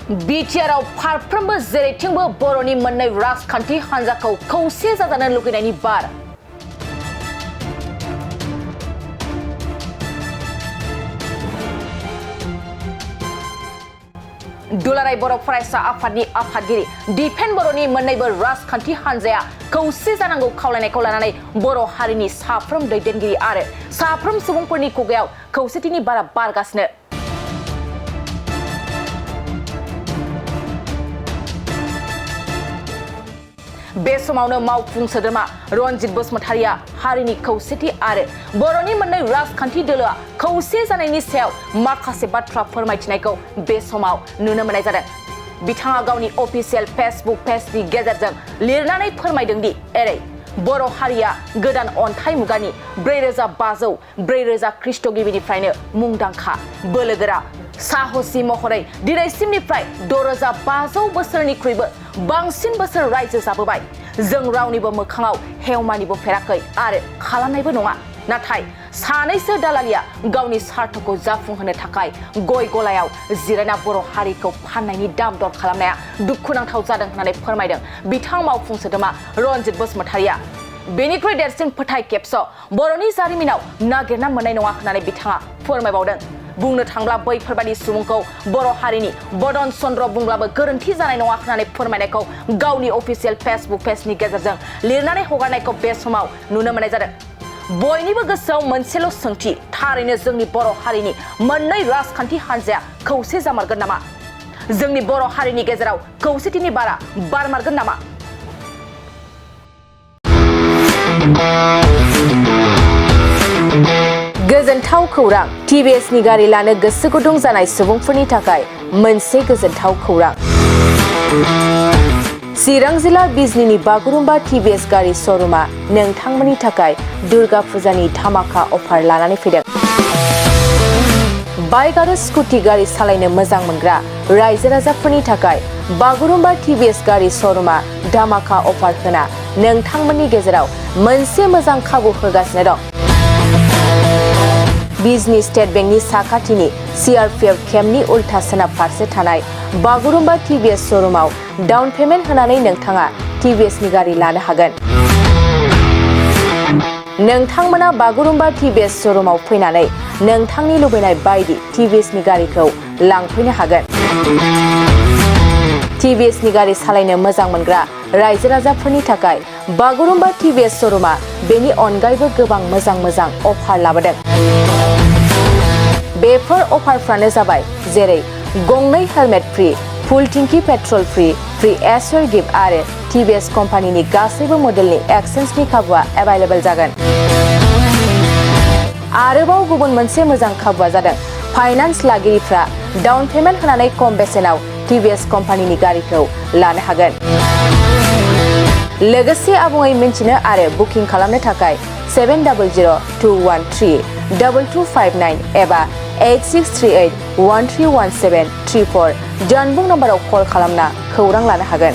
बिटिआरआव फारफ्रोमबो जेरैथिंबो बर'नि मोननै राजखान्थि हान्जाखौ खौसे जाजानो लुगैनायनि बार। दुलाराय बर' फरायसा आफादनि आफादगिरि डिफेन बर'नि मोननैबो राजखान्थि हान्जाया खौसे जानांगौ खावलायनायखौ लानानै बर' हारिनि साफ्रोम दैदेनगिरि आरो साफ्रोम सुबुंफोरनि खुगायाव खौसेथिनि बारा बारगासिनो। बे समावनो मावफुं सोद्रोमा रनजित बसुमतारिया हारिनि खौसेथि आरो बर'नि मोननै राजखान्थि दोलोआ खौसे जानायनि सायाव माखासे बाथ्रा फोरमायथिनायखौ बे समाव नुनो मोननाय जादों। बिथाङा गावनि अफिसियेल फेसबुक पेजनि गेजेरजों लिरनानै फोरमायदों दि एरै बर' हारिया गोदान अन्थाइ मुगानि 4500 ख्रीष्टगिबिनिफ्रायनो मुंदांखा बोलोगोरा साहसि महरै दिनैसिमनिफ्राय 6500 बोसोरनिख्रुइबो बांसिन बोसोर रायजो जाबोबाय। जों रावनिबो मोखाङाव हेवमानिबो फेराखै आरो खालामनायबो नङा। नाथाय सानैसो दालालिया गावनि सार्थखौ जाफुंहोनो थाखाय गय गलायाव जिरायना बर' हारिखौ फाननायनि दाम दर खालामनाया दुखुनांथाव जादों होननानै फोरमायदों बिथां मावफुं सोद्रोमा रनजित बसुमतारिया। बेनिख्रुइ देरसिन फोथाय खेबस' बर'नि जारिमिनाव नागिरना मोननाय नङा होननानै बिथाङा फोरमायबावदों। बुंनो थांब्ला बैफोरबायदि सुबुंखौ बर' हारिनि बर'न चन्द्र बुंब्लाबो गोरोन्थि जानाय नङा होननानै फोरमायनायखौ गावनि अफिसियेल फेसबुक पेजनि गेजेरजों लिरनानै हगारनायखौ बे समाव नुनो मोननाय जादों। बयनिबो गोसोआव मोनसेल' सोंथि, थारैनो जोंनि बर' हारिनि मोननै राजखान्थि हान्जाया खौसे जामारगोन नामा? जोंनि बर' हारिनि गेजेराव खौसेथिनि बारा बारमारगोन नामा? गोजोनथाव खौरां। टिभिएसनि गारि लानो गोसो गुदुं जानाय सुबुंफोरनि थाखाय मोनसे गोजोनथाव खौरां। चिरां जिल्ला बिजनीनि बागुरुम्बा टिभिएस गारि श'रुमा नोंथांमोननि थाखाय दुर्गा फुजानि धामाका अफार लानानै फैदों। बाइक आरो स्कुटि गारि सालायनो मोजां मोनग्रा रायजो राजाफोरनि थाखाय बागुरुम्बा टिभिएस गारि श'रुमा धामाका अफार होना नोंथांमोननि गेजेराव मोनसे मोजां खाबु होगासिनो दं। बिजनी स्टेट बेंकनि साखाथिनि CRPF केम्पनि उल्था सोनाब फारसे थानाय बागुरुम्बा टिभिएस श'रुमाव डाउन पेमेन्ट होनानै नोंथाङा टिभिएसनि गारि लानो हागोन। नोंथांमोना बागुरुम्बा टिभिएस श'रुमाव फैनानै नोंथांनि लुबैनाय बायदि टिभिएसनि गारिखौ लांफैनो हागोन। टिभिएसनि गारि सालायनो मोजां मोनग्रा रायजो राजाफोरनि थाखाय बागुरुम्बा टिभिएस श'रुमा बेनि अनगायैबो गोबां मोजां अफार लाबोदों। बेफोर अफारफ्रानो जाबाय जेरै गंनै हेलमेट फ्रि, फुल टिंकि पेट्रल फ्रि एसर गिफ्ट आरो टिभिएस कम्पानिनि गासैबो मडेलनि एक्सचेन्जनि खाबुआ एभेलेबल जागोन। आरोबाव गुबुन मोनसे मोजां खाबुआ जादों फाइनान्स लागिरिफ्रा डाउन पेमेन्ट होनानै खम बेसेनाव टिभिएस कम्पानिनि गारिखौ लानो हागोन। लोगोसे आबुङै मिन्थिनो आरो बुकिं खालामनो थाखाय 7002132259 एबा 8638131734 जानबुं नम्बराव कल खालामना खौरां लानो हागोन।